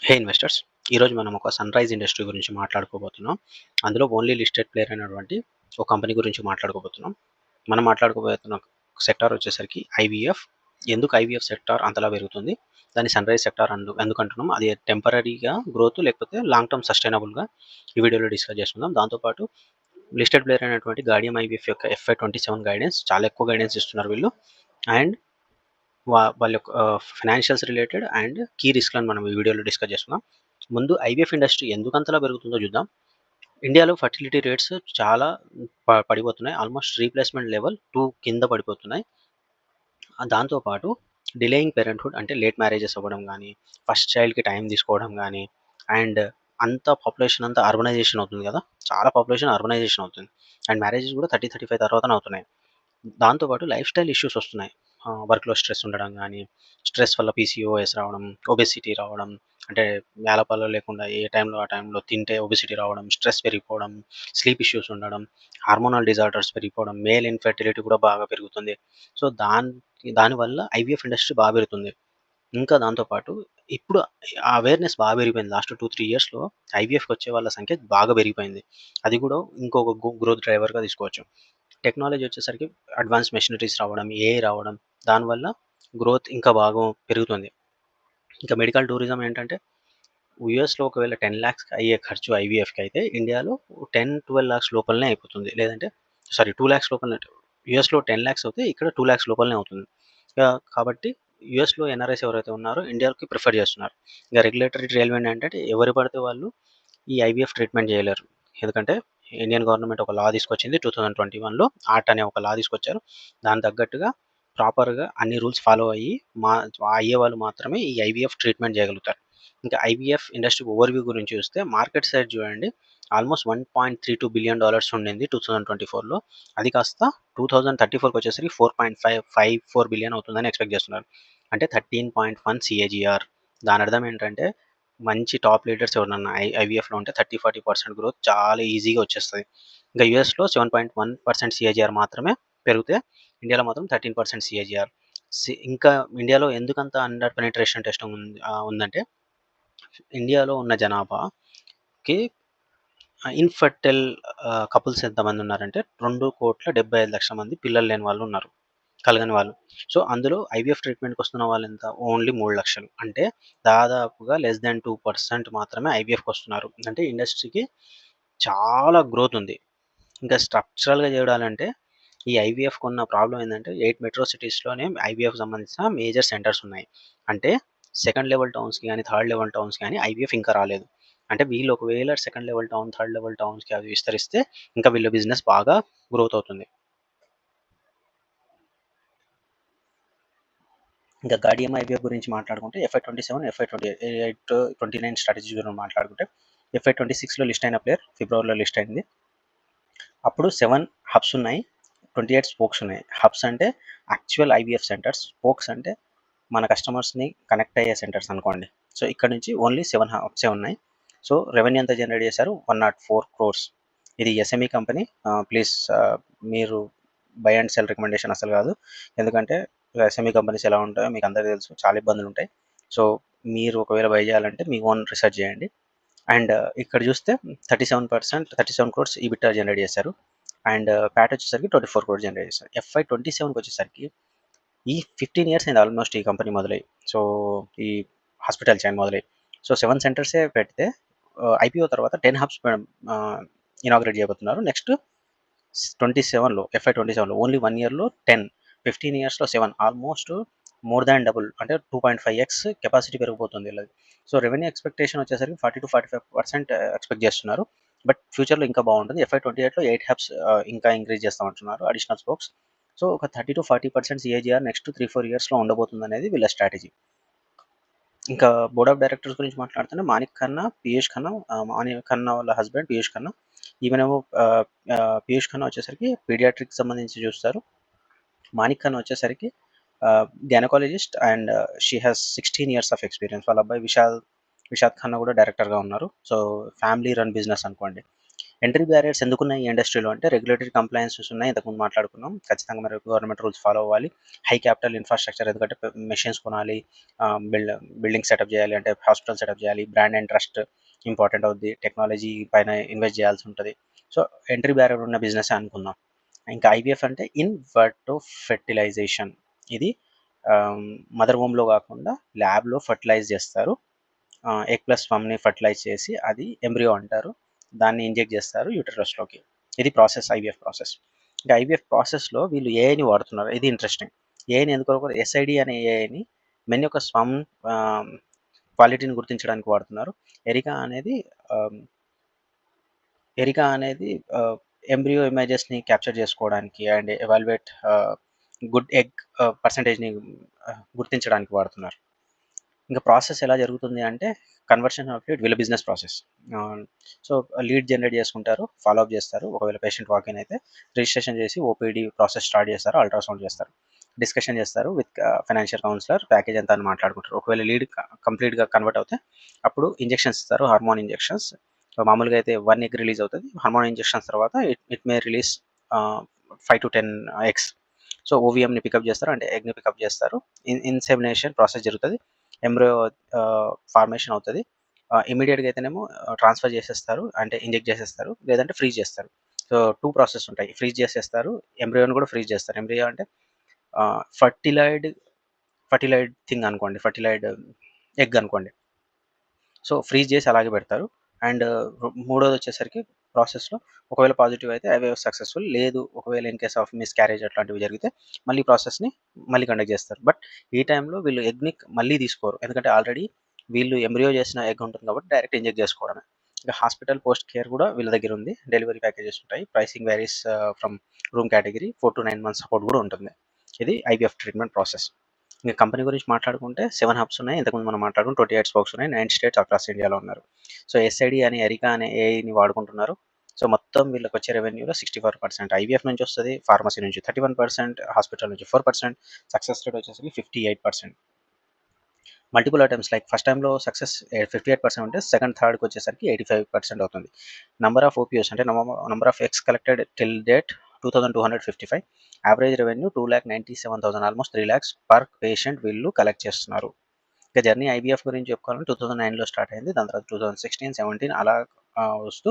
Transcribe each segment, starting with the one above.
హే investors, ఈరోజు మనం ఒక సన్‌రైజ్ ఇండస్ట్రీ గురించి మాట్లాడుకోబోతున్నాం. అందులో ఓన్లీ లిస్టెడ్ ప్లేయర్ అయినటువంటి ఒక కంపెనీ గురించి మాట్లాడుకోబోతున్నాం. మనం మాట్లాడుకోబోతున్న సెక్టార్ వచ్చేసరికి ఐవీఎఫ్. ఎందుకు ఐవీఎఫ్ సెక్టార్ అంతలా పెరుగుతుంది? దాన్ని సన్‌రైజ్ సెక్టార్ ఎందుకంటున్నాం? అది టెంపరరీగా గ్రోత్ లేకపోతే లాంగ్ టర్మ్ సస్టైనబుల్‌గా ఈ వీడియోలో డిస్కస్ చేసుకుందాం. దాంతో పాటు లిస్టెడ్ ప్లేయర్ అయినటువంటి గాడియం ఐవీఎఫ్ యొక్క FY 27 గైడెన్స్ చాలా ఎక్కువ గైడెన్స్ ఇస్తున్నారు వీళ్ళు. అండ్ వాళ్ళ యొక్క ఫైనాన్షియల్స్ రిలేటెడ్ అండ్ కీ రిస్క్‌లను మనం ఈ వీడియోలో డిస్కస్ చేసుకుందాం. ముందు ఐవీఎఫ్ ఇండస్ట్రీ ఎందుకంతలా పెరుగుతుందో చూద్దాం. ఇండియాలో ఫర్టిలిటీ రేట్స్ చాలా పడిపోతున్నాయి. ఆల్మోస్ట్ రీప్లేస్‌మెంట్ లెవెల్ 2 కింద పడిపోతున్నాయి. దాంతో పాటు డిలేయింగ్ పేరెంట్‌హుడ్ అంటే లేట్ మ్యారేజెస్ అవ్వడం గానీ, ఫస్ట్ చైల్డ్‌కి టైం తీసుకోవడం గానీ, అండ్ పాపులేషన్ అంతా అర్బనైజేషన్ అవుతుంది కదా! చాలా పాపులేషన్ అర్బనైజేషన్ అవుతుంది. అండ్ మ్యారేజెస్ కూడా 30, 35 తర్వాతనే అవుతున్నాయి. దాంతో పాటు లైఫ్ స్టైల్ ఇష్యూస్ వస్తున్నాయి. వర్క్‌లో స్ట్రెస్ ఉండడం గానీ, స్ట్రెస్ వల్ల పీసీఓఎస్ రావడం, ఒబెసిటీ రావడం, అంటే వేళాపాళా లేకుండా ఏ టైంలో ఆ టైంలో తింటే ఒబెసిటీ రావడం, స్ట్రెస్ పెరిగిపోవడం, స్లీప్ ఇష్యూస్ ఉండడం, హార్మోనల్ డిజార్డర్స్ పెరిగిపోవడం, మేల్ ఇన్‌ఫెర్టిలిటీ కూడా బాగా పెరుగుతుంది. సో, దానివల్ల ఐవీఎఫ్ ఇండస్ట్రీ బాగా పెరుగుతుంది. ఇంకా దాంతో పాటు ఇప్పుడు అవేర్‌నెస్ బాగా పెరిగిపోయింది. లాస్ట్ 2, 3 ఇయర్స్‌లో ఐవీఎఫ్‌కి వచ్చే వాళ్ళ సంఖ్య బాగా పెరిగిపోయింది. అది కూడా ఇంకొక గ్రోత్ డ్రైవర్‌గా తీసుకోవచ్చు. టెక్నాలజీ వచ్చేసరికి అడ్వాన్స్ మెషినరీస్ రావడం, ఏఐ రావడం, దానివల్ల గ్రోత్ ఇంకా బాగా పెరుగుతుంది. ఇంకా మెడికల్ టూరిజం ఏంటంటే యూఎస్‌లో ఒకవేళ 10,00,000 అయ్యే ఖర్చు ఐవీఎఫ్‌కి అయితే ఇండియాలో 10, 12 లాక్స్ లోపలనే అయిపోతుంది. లేదంటే సారీ 2,00,000 లోపలనే. యూఎస్‌లో 10,00,000 అవుతే ఇక్కడ 2,00,000 లోపలనే అవుతుంది. కాబట్టి యూఎస్‌లో ఎన్ఆర్ఐస్ ఎవరైతే ఉన్నారో ఇండియాకి ప్రిఫర్ చేస్తున్నారు. ఇంక రెగ్యులేటరీ టెయిల్‌విండ్ ఏంటంటే ఎవరు పడితే వాళ్ళు ఈ ఐవీఎఫ్ ట్రీట్మెంట్ చేయలేరు. ఎందుకంటే ఇండియన్ గవర్నమెంట్ ఒక లా తీసుకొచ్చింది 2021లో ఆర్ట్ అనే ఒక లా తీసుకొచ్చారు. దానికి తగ్గట్టుగా ప్రాపర్‌గా అన్ని రూల్స్ ఫాలో అయ్యి మా అయ్యేవాళ్ళు మాత్రమే ఈ ఐవీఎఫ్ ట్రీట్మెంట్ చేయగలుగుతారు. ఇంకా ఐవీఎఫ్ ఇండస్ట్రీ ఓవర్‌వ్యూ గురించి చూస్తే మార్కెట్ సైజ్ చూడండి. ఆల్మోస్ట్ $1.32 బిలియన్ ఉండింది 2024లో. అది కాస్త 2034కి వచ్చేసరికి 4.54 బిలియన్ అవుతుందని ఎక్స్‌పెక్ట్ చేస్తున్నారు. అంటే 13.1 సీఏజీఆర్. దాని అర్థం ఏంటంటే మంచి టాప్ లీడర్స్ ఎవరినన్నా ఐవీఎఫ్‌లో ఉంటే 30, 40% గ్రోత్ చాలా ఈజీగా వచ్చేస్తది. ఇంకా యూఎస్‌లో 7.1% సీఏజీఆర్ మాత్రమే పెరిగితే, ఇండియాలో మాత్రం 13% సీఏజీఆర్. ఇంకా ఇండియాలో ఎందుకంత అండర్ పెనిట్రేషన్ టెస్టింగ్ ఉందంటే, ఇండియాలో ఉన్న జనాభాకి ఇన్‌ఫర్టైల్ కపుల్స్ ఎంతమంది ఉన్నారంటే 2,75,00,000 మంది పిల్లలు లేని వాళ్ళు ఉన్నారు. కలగని వాళ్ళు. సో, అందులో ఐవీఎఫ్ ట్రీట్మెంట్‌కి వస్తున్న వాళ్ళెంత? ఓన్లీ 3,00,000. అంటే దాదాపుగా లెస్ థాన్ 2% మాత్రమే ఐవీఎఫ్‌కి వస్తున్నారు. అంటే ఇండస్ట్రీకి చాలా గ్రోత్ ఉంది. ఇంకా స్ట్రక్చరల్‌గా చూడాలంటే ఈ ఐవీఎఫ్‌కున్న ప్రాబ్లమ్ ఏందంటే 8 మెట్రో సిటీస్‌లోనే ఐవీఎఫ్‌కి సంబంధించిన మేజర్ సెంటర్స్ ఉన్నాయి. అంటే సెకండ్ లెవెల్ టౌన్స్‌కి గాని, థర్డ్ లెవెల్ టౌన్స్‌కి గాని ఐవీఎఫ్ ఇంకా రాలేదు. అంటే వీళ్ళు ఒకవేళ second level town, third level టౌన్స్‌కి అవి విస్తరిస్తే ఇంకా వీళ్ళ బిజినెస్ బాగా గ్రోత్ అవుతుంది. ఇంకా గాడియం ఐవీఎఫ్ గురించి మాట్లాడుకుంటే FY 27, FY 28, 29 స్ట్రాటజీ గురించి మాట్లాడుకుంటే FY 26లో లిస్ట్ అయిన ప్లేయర్ ఫిబ్రవరిలో లిస్ట్ అయింది. అప్పుడు 7 హబ్స్ ఉన్నాయి, 28 స్పోక్స్ ఉన్నాయి. హబ్స్ అంటే యాక్చువల్ ఐవీఎఫ్ సెంటర్స్, స్పోక్స్ అంటే మన కస్టమర్స్ని కనెక్ట్ అయ్యే సెంటర్స్ అనుకోండి. సో ఇక్కడ నుంచి ఓన్లీ 7 హబ్సే ఉన్నాయి. సో రెవెన్యూ ఎంత జనరేట్ చేశారు? 104 crores. ఇది ఎస్ఎంఈ కంపెనీ. ప్లీజ్ మీరు బై అండ్ సెల్ రికమెండేషన్ అసలు కాదు. ఎందుకంటే ఎస్ఎంఈ కంపెనీస్ ఎలా ఉంటాయో మీకు అందరికీ తెలుసు, చాలా ఇబ్బందులు ఉంటాయి. సో మీరు ఒకవేళ బై చేయాలంటే మీ ఓన్ రీసెర్చ్ చేయండి. అండ్ ఇక్కడ చూస్తే 37 crores ఈబిటా జనరేట్ చేశారు. అండ్ ప్యాట్ వచ్చేసరికి 24 crores జనరేట్ చేశారు. FY 27కి వచ్చేసరికి ఈ 15 ఇయర్స్ అయింది ఆల్మోస్ట్ ఈ కంపెనీ మొదలై. సో ఈ హాస్పిటల్ చైన్ మొదలై. సో 7 సెంటర్సే పెడితే ఐపీఓ తర్వాత 10 హబ్స్ ఇనాగ్రేట్ చేయబోతున్నారు. నెక్స్ట్ 27లో FY 27లో ఓన్లీ 1 ఇయర్‌లో 10, 15 ఇయర్స్‌లో 7, ఆల్మోస్ట్ మోర్ దాన్ డబుల్, అంటే 2.5x కెపాసిటీ పెరిగిపోతుంది వీళ్ళది. సో రెవెన్యూ ఎక్స్‌పెక్టేషన్ వచ్చేసరికి 40-45% ఎక్స్‌పెక్ట్ చేస్తున్నారు. బట్ ఫ్యూచర్‌లో ఇంకా బాగుంటుంది. FY 28లో 8 హబ్స్ ఇంకా ఇంక్రీజ్ చేస్తామంటున్నారు, అడిషనల్ స్పోక్స్. సో ఒక 30-40% సీఏజీఆర్ నెక్స్ట్ 3, 4 ఇయర్స్‌లో ఉండబోతుందనేది వీళ్ళ స్ట్రాటజీ. ఇంకా బోర్డ్ ఆఫ్ డైరెక్టర్స్ గురించి మాట్లాడుతుంటే మాణిక్ ఖన్నా, పీయూష్ ఖన్నా, మాణిక్ ఖన్నా వాళ్ళ హస్బెండ్ పీయూష్ ఖన్నా. ఈమెనేమో పీయూష్ ఖన్నా వచ్చేసరికి పీడియాట్రిక్‌కి సంబంధించి చూస్తారు. మాణిక్ ఖన్నా వచ్చేసరికి gynaecologist and she has 16 years of experience. వాళ్ళ అబ్బాయి విషాద్ ఖన్నా కూడా డైరెక్టర్‌గా ఉన్నారు. సో ఫ్యామిలీ రన్ బిజినెస్ అనుకోండి. ఎంట్రీ బ్యారియర్స్ ఎందుకున్నాయి ఈ ఇండస్ట్రీలో అంటే రెగ్యులేటరీ కంప్లయన్సెస్ ఉన్నాయి. ఇంతకుముందు మాట్లాడుకున్నాం. ఖచ్చితంగా మరి గవర్నమెంట్ రూల్స్ ఫాలో అవ్వాలి. హై క్యాపిటల్ ఇన్‌ఫ్రాస్ట్రక్చర్ ఎందుకంటే మెషిన్స్ కొనాలి. ఆహ్, బిల్డ్ బిల్డింగ్ సెటప్ చేయాలి. అంటే హాస్పిటల్ సెటప్ చేయాలి. బ్రాండ్ అండ్ ట్రస్ట్ ఇంపార్టెంట్ అవుద్ది. టెక్నాలజీ పైన ఇన్వెస్ట్ చేయాల్సి ఉంటది. సో, ఎంట్రీ బ్యారియర్ ఉన్న బిజినెసే అనుకుందాం. ఇంకా ఐవీఎఫ్ అంటే ఇన్ విట్రో ఫెర్టిలైజేషన్. ఇది ఆహ్, మదర్ వోమ్‌లో కాకుండా ల్యాబ్‌లో ఫెర్టిలైజ్ చేస్తారు. ఎగ్ ప్లస్ స్పర్మ్‌ని ఫెర్టిలైజ్ చేసి అది ఎంబ్రియో అంటారు. దాన్ని ఇంజెక్ట్ చేస్తారు యూటరస్‌లోకి. ఇది ప్రాసెస్ ఐవీఎఫ్ ప్రాసెస్. ఇంకా ఐవీఎఫ్ ప్రాసెస్‌లో వీళ్ళు ఏఐని వాడుతున్నారు. ఇది ఇంట్రెస్టింగ్. ఏఐని ఎందుకు వాడుతున్నారు? ఎస్ఐడి అనే ఏఐని మెన్ యొక్క స్పర్మ్ ఆహ్, క్వాలిటీని గుర్తించడానికి వాడుతున్నారు. ఎరికా అనేది ఆహ్, ఎరికా అనేది ఎంబ్రియో ఇమేజెస్‌ని క్యాప్చర్ చేసుకోవడానికి అండ్ ఎవాల్యుయేట్ గుడ్ ఎగ్ పర్సెంటేజ్‌ని గుర్తించడానికి వాడుతున్నారు. ఇంకా ప్రాసెస్ ఎలా జరుగుతుంది అంటే కన్వర్షన్ ఆఫ్ లీడ్ వీళ్ళ business process. So, lead generate చేసుకుంటారు. ఫాలో అప్ చేస్తారు. ఒకవేళ పేషెంట్ వాకిన్ అయితే రిజిస్ట్రేషన్ చేసి ఓపీడీ ప్రాసెస్ స్టార్ట్ చేస్తారు. అల్ట్రాసౌండ్ చేస్తారు. డిస్కషన్ చేస్తారు విత్ ఫైనాన్షియల్ కౌన్సిలర్. ప్యాకేజ్ ఎంత అని మాట్లాడుకుంటారు. ఒకవేళ లీడ్ కంప్లీట్‌గా కన్వర్ట్ అవుతే అప్పుడు ఇంజెక్షన్స్ ఇస్తారు. Hormone injections. మామూలుగా అయితే 1 ఎగ్ రిలీజ్ అవుతది. హార్మోన్ ఇంజెక్షన్స్ తర్వాత it it may release 5-10 eggs. So, ఓవీఎంని పికప్ చేస్తారు. అంటే ఎగ్‌ని పికప్ చేస్తారు. ఇన్సెమినేషన్ ప్రాసెస్ జరుగుతది. ఎంబ్రియో ఫార్మేషన్ అవుతది. ఇమ్మీడియేట్‌గా అయితేనేమో ట్రాన్స్‌ఫర్ చేసేస్తారు. అంటే ఇంజెక్ట్ చేసేస్తారు. లేదంటే ఫ్రీజ్ చేస్తారు. సో, 2 ప్రాసెస్ ఉంటాయి. ఫ్రీజ్ చేసేస్తారు. ఎంబ్రియోని కూడా ఫ్రీజ్ చేస్తారు. ఎంబ్రియో అంటే ఫర్టిలైజ్డ్ ఫర్టిలైజ్డ్ థింగ్ అనుకోండి. ఫర్టిలైజ్డ్ ఎగ్ అనుకోండి. సో, ఫ్రీజ్ చేసి అలాగే పెడతారు. అండ్ మూడోదొచ్చేసరికి ప్రాసెస్‌లో ఒకవేళ పాజిటివ్ అయితే అవే సక్సెస్‌ఫుల్. లేదు ఒకవేళ ఇన్ కేస్ ఆఫ్ మిస్‌క్యారేజ్ అట్లాంటివి జరిగితే మళ్ళీ ప్రాసెస్‌ని మళ్ళీ కండక్ట్ చేస్తారు. బట్ ఈ టైంలో వీళ్ళు ఎగ్‌ని మళ్ళీ తీసుకోరు. ఎందుకంటే ఆల్రెడీ వీళ్ళు ఎంబ్రియో చేసిన ఎగ్ ఉంటుంది కాబట్టి డైరెక్ట్ ఇంజెక్ట్ చేసుకోవడమే. ఇక హాస్పిటల్ పోస్ట్ కేర్ కూడా వీళ్ళ దగ్గర ఉంది. డెలివరీ ప్యాకేజెస్ ఉంటాయి. Pricing varies from room category 4-9 months support కూడా ఉంటుంది. ఇది ఐవీఎఫ్ ట్రీట్మెంట్ ప్రాసెస్. ఇంక కంపెనీ గురించి మాట్లాడుకుంటే 7 హబ్స్ ఉన్నాయి. ఇంతకుముందు మనం మాట్లాడుకున్నాం 28 స్పోక్స్ ఉన్నాయి. 9 స్టేట్స్ అక్రాస్ ఇండియాలో ఉన్నారు. సో, ఎస్ఐడి అని ఎరికా అనే ఏఐని వాడుకుంటున్నారు. సో, మొత్తం వీళ్ళకొచ్చే రెవెన్యూలో 64% ఐవీఎఫ్ నుంచి వస్తది. ఫార్మసీ నుంచి 31%, హాస్పిటల్ నుంచి 4%, సక్సెస్ రేట్ వచ్చేసరికి 58%. మల్టిపుల్ అటెంప్ట్స్ లైక్ ఫస్ట్ టైమ్‌లో సక్సెస్ 58% ఉంటే సెకండ్, థర్డ్‌కొచ్చేసరికి 85% అవుతుంది. నంబర్ ఆఫ్ ఓపీఓస్ అంటే number of eggs collected till date 2255. Average revenue 2,97,000 almost 3,00,000 per patient వీళ్ళు కలెక్ట్ చేస్తున్నారు. ఇక జర్నీ ఐవీఎఫ్ గురించి చెప్పుకోవాలంటే 2009లో స్టార్ట్ అయింది. దాని తర్వాత 2016, 17 అలా వస్తూ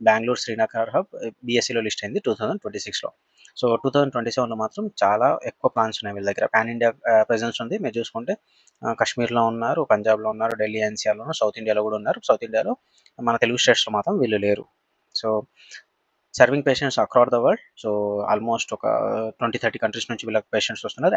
బెంగుళూరు, శ్రీనగర్ హబ్ బీఎస్ఈలో లిస్ట్ అయింది 2026లో. సో, 2027లో మాత్రం చాలా ఎక్కువ ప్లాన్స్ ఉన్నాయి వీళ్ళ దగ్గర. పాన్ ఇండియా ప్రెజెన్స్ ఉంది. మీరు చూసుకుంటే కశ్మీర్‌లో ఉన్నారు, పంజాబ్‌లో ఉన్నారు, ఢిల్లీ ఎన్‌సీఆర్‌లో ఉన్నారు, సౌత్ ఇండియాలో కూడా ఉన్నారు. సౌత్ ఇండియాలో మన తెలుగు స్టేట్స్‌లో మాత్రం వీళ్ళు లేరు. So, serving patients across the world. So, almost ఒక 20-30 కంట్రీస్ నుంచి వీళ్ళకి పేషెంట్స్ వస్తున్నారు.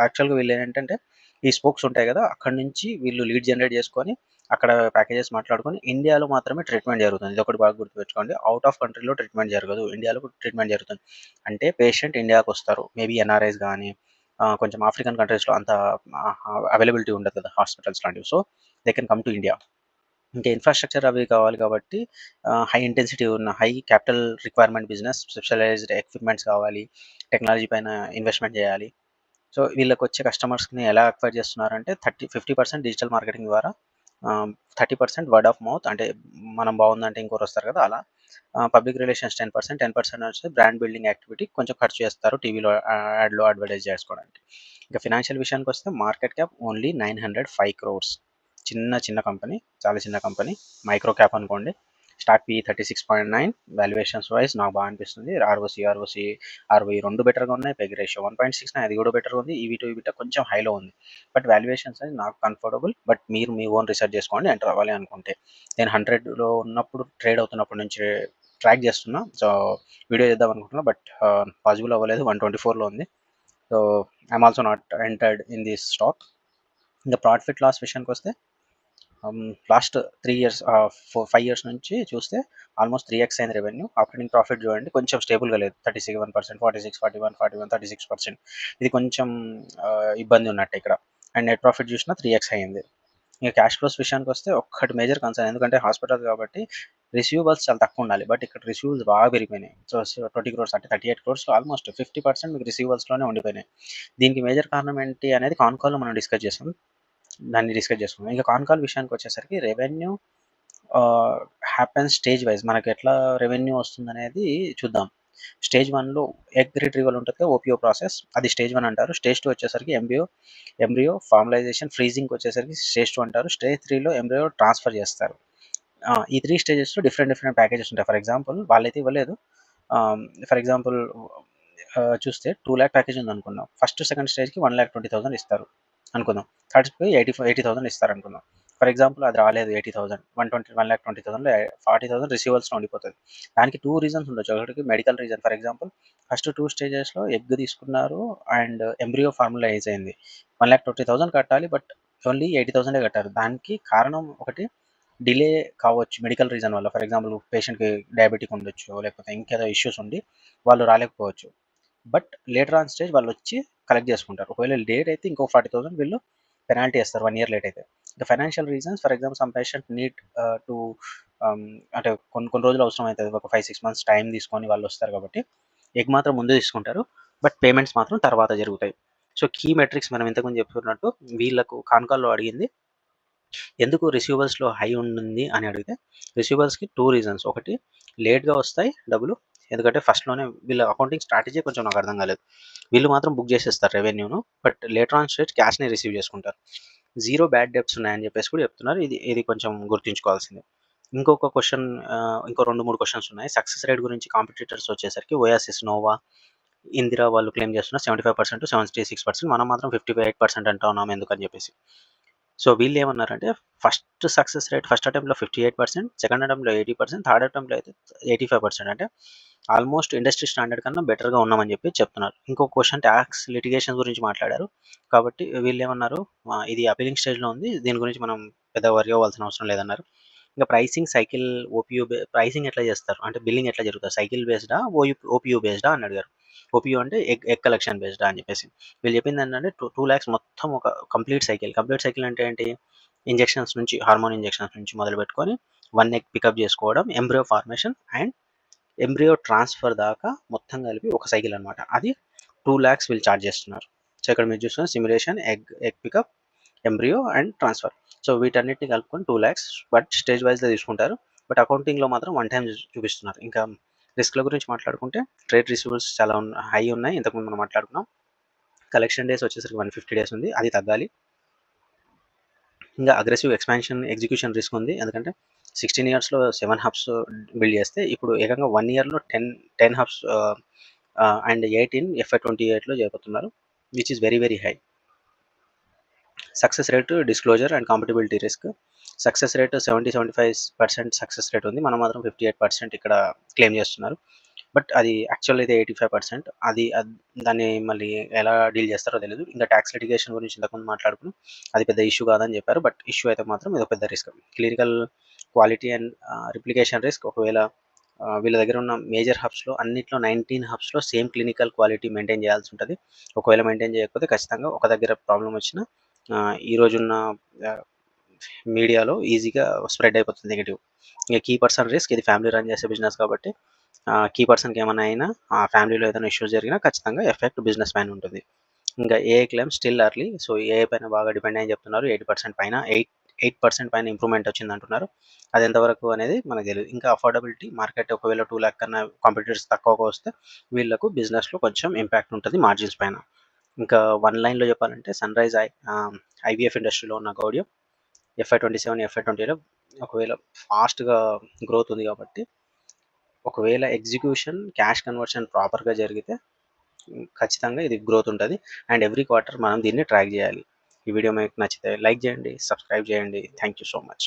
యాక్చువల్‌గా వీళ్ళేంటంటే ఈ స్పోక్స్ ఉంటాయి గదా! అక్కడి నుంచి వీళ్ళు లీడ్ జనరేట్ చేసుకొని అక్కడ ప్యాకేజెస్ మాట్లాడుకొని ఇండియాలో మాత్రమే ట్రీట్మెంట్ జరుగుతుంది. ఇదొకటి బాగా గుర్తుపెట్టుకోండి. ఔట్ ఆఫ్ కంట్రీలో ట్రీట్మెంట్ జరగదు. ఇండియాలో ట్రీట్మెంట్ జరుగుతుంది. అంటే పేషెంట్ ఇండియాకొస్తారు. మేబీ ఎన్ఆర్ఐస్ గాని కొంచెం ఆఫ్రికన్ కంట్రీస్‌లో అంత అవైలబిలిటీ ఉండదు కదా! హాస్పిటల్స్ లాంటివి. So, they can come to India. ఇంకా ఇన్‌ఫ్రాస్ట్రక్చర్ అవి కావాలి కాబట్టి హై ఇంటెన్సిటీ ఉన్న high capital requirement business, specialised equipments కావాలి. టెక్నాలజీ పైన ఇన్వెస్ట్‌మెంట్ చేయాలి. సో, వీళ్ళకొచ్చే కస్టమర్స్‌ని ఎలా అక్వైర్ చేస్తున్నారంటే 50% డిజిటల్ మార్కెటింగ్ ద్వారా 30% వర్డ్ ఆఫ్ మౌత్ అంటే మనం బాగుందంటే ఇంకోరొస్తారు కదా! అలా పబ్లిక్ రిలేషన్స్ 10%, 10% వచ్చి బ్రాండ్ బిల్డింగ్ యాక్టివిటీ కొంచెం ఖర్చు చేస్తారు టీవీలో యాడ్‌లో అడ్వర్టైజ్ చేసుకోవడానికి. ఇంకా ఫినాన్షియల్ విషయానికొస్తే మార్కెట్ క్యాప్ ఓన్లీ 905 క్రోర్స్. చిన్న కంపెనీ. చాలా చిన్న కంపెనీ. మైక్రో క్యాప్ అనుకోండి. స్టాక్ పీఈ 36.9 వాల్యుయేషన్స్ వైస్ నాకు బాగా అనిపిస్తుంది. ఆర్ఓసి 2 బెటర్‌గా ఉన్నాయి. పెగ్ రేషియో 1.69 అది కూడా బెటర్‌గా ఉంది. ఈవీ టు ఈబిటా కొంచెం హైలో ఉంది. బట్ వాల్యుయేషన్స్ అనేది నాకు కంఫర్టబుల్. బట్ మీరు మీ ఓన్ రిసర్చ్ చేసుకోండి ఎంటర్ అవ్వాలి అనుకుంటే. నేను 100లో ఉన్నప్పుడు ట్రేడ్ అవుతున్నప్పటి నుంచి ట్రాక్ చేస్తున్నా. సో, వీడియో చేద్దాం అనుకుంటున్నా. బట్ పాసిబుల్ అవ్వలేదు. 124లో ఉంది. So, I'm also not entered in this stock. ఇంకా ప్రాఫిట్ లాస్ విషయానికొస్తే లాస్ట్ 3 ఇయర్స్ 5 ఇయర్స్ నుంచి చూస్తే ఆల్మోస్ట్ 3x అయింది రెవెన్యూ. ఆపరేటింగ్ ప్రాఫిట్ చూడండి కొంచెం స్టేబుల్‌గా లేదు. 37%, 46, 41, 41, 36%. ఇది కొంచెం ఇబ్బంది ఉన్నట్టే ఇక్కడ. అండ్ నెట్ ప్రాఫిట్ చూసినా 3x అయింది. ఇక క్యాష్ ఫ్లోస్ విషయానికొస్తే ఒక్కటి మేజర్ కన్సర్న్ ఎందుకంటే హాస్పిటల్ కాబట్టి రిసీవబుల్స్ చాలా తక్కువ ఉండాలి. బట్ ఇక్కడ రిసీవబుల్స్ బాగా పెరిగిపోయినాయి. సో, 20 క్రోర్స్ అంటే 38 క్రోర్స్‌లో ఆల్మోస్ట్ 50% మీకు రిసీవబుల్స్‌లోనే ఉండిపోయినాయి. దీనికి మేజర్ కారణం ఏంటి అనేది కాన్ కాల్‌లో మనం డిస్కస్ చేసుకుందాం. ఇంకా కాన్ కాల్ విషయానికొచ్చేసరికి రెవెన్యూ హ్యాపెన్స్ స్టేజ్ వైజ్. మనకు ఎట్లా రెవెన్యూ వస్తుందనేది చూద్దాం. స్టేజ్ 1లో ఎగ్ రిట్రీవల్ ఉంటది కదా! ఓపీఓ ప్రాసెస్, అది స్టేజ్ 1 అంటారు. స్టేజ్ 2 వచ్చేసరికి ఎంబ్రియో ఫార్మలైజేషన్, ఫ్రీజింగ్ వచ్చేసరికి స్టేజ్ 2 అంటారు. స్టేజ్ 3లో ఎంబ్రియో ట్రాన్స్‌ఫర్ చేస్తారు. ఈ 3 స్టేజెస్‌లో డిఫరెంట్ ప్యాకేజెస్ ఉంటాయి. ఫర్ ఎగ్జాంపుల్ వాళ్ళైతే ఇవ్వలేదు. ఫర్ ఎగ్జాంపుల్ చూస్తే 2,00,000 ప్యాకేజ్ ఉందనుకుందాం. ఫస్ట్, సెకండ్ స్టేజ్‌కి 1,20,000 ఇస్తారు అనుకుందాం. థర్డ్‌కి 80,000 ఇస్తారనుకుందాం. ఫర్ ఎగ్జాంపుల్ అది రాలేదు 80,000, 1,20,000లో 40,000 రిసీవబుల్స్‌లో ఉండిపోతది. దానికి 2 రీజన్స్ ఉండొచ్చు. ఒకటి medical reason. For example first 2 స్టేజెస్‌లో ఎగ్ తీసుకున్నారు అండ్ ఎంబ్రియో ఫార్మలైజ్ అయింది. 1,20,000 కట్టాలి. బట్ ఓన్లీ 80,000 కట్టారు. దానికి కారణం ఒకటి డిలే కావచ్చు మెడికల్ రీజన్ వల్ల. ఫర్ ఎగ్జాంపుల్ పేషెంట్‌కి డయాబెటిక్ ఉండొచ్చు, లేకపోతే ఇంకేదో ఇష్యూస్ ఉండి వాళ్ళు రాలేకపోవచ్చు. బట్ లేటర్ ఆన్ స్టేజ్ వాళ్ళొచ్చి కలెక్ట్ చేసుకుంటారు. ఒకవేళ లేట్ అయితే ఇంకో 40,000 వీళ్ళు పెనాల్టీ ఏస్తారు 1 ఇయర్ లేట్ అయితే. The financial reasons, for example some patient need to అంటే కొన్ని రోజులు అవసరం అయితది. ఒక 5, 6 మంత్స్ టైం తీసుకొని వాళ్ళొస్తారు కాబట్టి ఎగ్ మాత్రం ముందే తీసుకుంటారు. బట్ పేమెంట్స్ మాత్రం తర్వాత జరుగుతాయి. సో, కీ మెట్రిక్స్ మనం ఇంతకుముందు చెప్పుకున్నట్టు వీళ్ళకు కాన్కాల్‌లో అడిగింది ఎందుకు రిసీవబుల్స్‌లో హై ఉండింది అని అడిగితే, రిసీవబుల్స్‌కి 2 రీజన్స్. ఒకటి లేట్‌గా వస్తాయి డబ్బులు. ఎందుకంటే ఫస్ట్‌లోనే వీళ్ళ అకౌంటింగ్ స్ట్రాటజీ కొంచెం నాకు అర్థం కాలేదు. వీళ్ళు మాత్రం బుక్ చేసేస్తారు రెవెన్యూను. బట్ లేటర్ ఆన్ స్టేజ్ క్యాష్‌ని రిసీవ్ చేసుకుంటారు. 0 బ్యాడ్ డెబ్ట్స్ ఉన్నాయని చెప్పేసి కూడా చెప్తున్నారు. ఇది కొంచెం గుర్తుంచుకోవాల్సిందే. ఇంకొక క్వెషన్ ఇంకో 2, 3 క్వెషన్స్ ఉన్నాయి. సక్సెస్ రేట్ గురించి కాంపిటీటర్స్ వచ్చేసరికి ఓయాసిస్, నోవా, ఇందిరా వాళ్ళు క్లెయిమ్ చేస్తున్నారు 75%, 76%. మనం మాత్రం 58% అంటా ఉన్నాం ఎందుకని చెప్పేసి. సో, వీళ్ళేమన్నారంటే ఫస్ట్ సక్సెస్ రేట్ ఫస్ట్ అటెంప్ట్‌లో 58%, సెకండ్ అటెంప్ట్‌లో 80%, థర్డ్ అటెంప్ట్‌లో అయితే 85%. అంటే ఆల్మోస్ట్ ఇండస్ట్రీ స్టాండర్డ్ కన్నా బెటర్‌గా ఉన్నామని చెప్పి చెప్తున్నారు. ఇంకో క్వెషన్ టాక్స్ లిటిగేషన్ గురించి మాట్లాడారు. కాబట్టి వీళ్ళేమన్నారు ఇది అపీలింగ్ స్టేజ్‌లో ఉంది. దీని గురించి మనం పెద్దగా వరీ అవ్వాల్సిన అవసరం లేదన్నారు. ఇంకా ప్రైసింగ్ సైకిల్ ప్రైసింగ్ ఎట్లా చేస్తారు? అంటే బిల్లింగ్ ఎట్లా జరుగుతది? సైకిల్ బేస్డా? ఓపీయూ బేస్డా అని అడిగారు. ఓపీయూ అంటే ఎగ్ కలెక్షన్ బేస్డా అని చెప్పేసి. వీళ్ళు చెప్పిందేంటంటే 2,00,000 మొత్తం ఒక కంప్లీట్ సైకిల్. కంప్లీట్ సైకిల్ అంటే ఏంటి? ఇంజెక్షన్స్ నుంచి, హార్మోన్ ఇంజెక్షన్స్ నుంచి మొదలుపెట్టుకొని 1 ఎగ్ పికప్ చేసుకోవడం, embryo formation and embryo transfer దాకా మొత్తం కలిపి ఒక సైకిల్ అనమాట. అది 2,00,000 వీళ్ళు చార్జ్ చేస్తున్నారు. సో, ఇక్కడ మీరు చూస్తున్న simulation, egg pickup, embryo and transfer. So, వీటన్నిటిని కలుపుకొని 2,00,000 బట్ స్టేజ్ వైస్‌లో తీసుకుంటారు. బట్ అకౌంటింగ్‌లో మాత్రం వన్ టైమ్ చూపిస్తున్నారు. ఇంకా రిస్క్‌ల గురించి మాట్లాడుకుంటే ట్రేడ్ రిసీవబుల్స్ చాలా హై ఉన్నాయి. ఇంతకుముందు మనం మాట్లాడుకున్నాం. కలెక్షన్ డేస్ వచ్చేసరికి 150 డేస్ ఉంది. అది తగ్గాలి. ఇంకా అగ్రెసివ్ ఎక్స్‌పాన్షన్, ఎగ్జిక్యూషన్ రిస్క్ ఉంది. ఎందుకంటే 16 ఇయర్స్‌లో 7 హబ్స్ బిల్డ్ చేస్తే ఇప్పుడు ఏకంగా 1 ఇయర్‌లో 10 హబ్స్ అండ్ 18 FY 28లో చేయబోతున్నారు. Which is very high. Success rate, disclosure and compatibility risk. Success rate 75% success rate ఉంది. మనం మాత్రం 58% ఇక్కడ క్లెయిమ్ చేస్తున్నారు. బట్ అది యాక్చువల్ అయితే 85%. దాన్ని మళ్ళీ ఎలా డీల్ చేస్తారో తెలీదు. ఇంకా టాక్స్ లిటిగేషన్ గురించి ఇంతకుముందు మాట్లాడుకున్నాం. అది పెద్ద ఇష్యూ కాదని చెప్పారు. బట్ ఇష్యూ అయితే మాత్రం ఇదొక పెద్ద risk. Clinical quality and replication risk. ఒకవేళ వీళ్ళ దగ్గర ఉన్న మేజర్ హబ్స్‌లో అన్నిట్లో 19 హబ్స్‌లో సేమ్ క్లినికల్ క్వాలిటీ మెయింటైన్ చేయాల్సి ఉంటది. ఒకవేళ మెయింటైన్ చేయకపోతే ఖచ్చితంగా ఒక దగ్గర ప్రాబ్లమ్ వచ్చినా ఈ రోజున్న మీడియాలో ఈజీగా స్ప్రెడ్ అయిపోతుంది నెగెటివ్. ఇంక కీ పర్సన్ రిస్క్. ఇది ఫ్యామిలీ రన్ చేసే బిజినెస్ కాబట్టి కీ పర్సన్‌కి ఏమన్నా అయినా, ఆ ఫ్యామిలీలో ఏదైనా ఇష్యూస్ జరిగినా ఖచ్చితంగా ఎఫెక్ట్ బిజినెస్ పైన ఉంటుంది. ఇంకా AI claim still early. So, AI పైన బాగా డిపెండ్ అయ్యి చెప్తున్నారు. 80% పైన 8% పైన ఇంప్రూవ్‌మెంట్ వచ్చిందంటున్నారు. అది ఎంతవరకు అనేది మనకు తెలీదు. ఇంకా అఫోర్డబిలిటీ మార్కెట్ ఒకవేళ 2,00,000 కన్నా కాంపిటీటర్స్ తక్కువగా వస్తే వీళ్ళకు బిజినెస్‌లో కొంచెం ఇంపాక్ట్ ఉంటది మార్జిన్స్ పైన. ఇంకా వన్ లైన్‌లో చెప్పాలంటే ఐవీఎఫ్ ఇండస్ట్రీలో ఉన్న గౌడ్యం FY 27, FY 28లో ఒకవేళ ఫాస్ట్‌గా గ్రోత్ ఉంది కాబట్టి ఒకవేళ ఎగ్జిక్యూషన్, క్యాష్ కన్వర్షన్ ప్రాపర్‌గా జరిగితే ఖచ్చితంగా ఇది గ్రోత్ ఉంటది. అండ్ ఎవ్రీ క్వార్టర్ మనం దీన్ని ట్రాక్ చేయాలి. ఈ వీడియో మీకు నచ్చితే లైక్ చేయండి, సబ్స్క్రైబ్ చేయండి. Thank you so much.